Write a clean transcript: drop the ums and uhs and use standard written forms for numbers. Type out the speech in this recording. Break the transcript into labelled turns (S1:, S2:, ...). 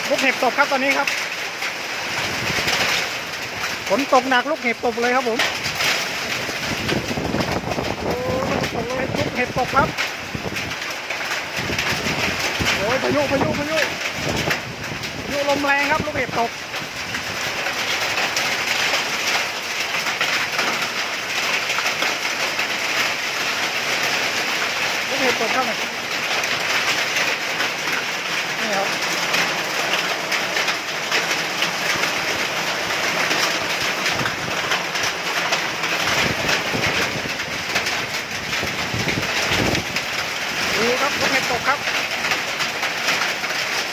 S1: ลูกเห็บตกครับตอนนี้ครับฝนตกหนักลูกเห็บตกเลยครับผมโอ้ตกเลยลูกเห็บตกครับโอ้ยพายุลมแรงครับลูกเห็บตกลูกเห็บตกครับ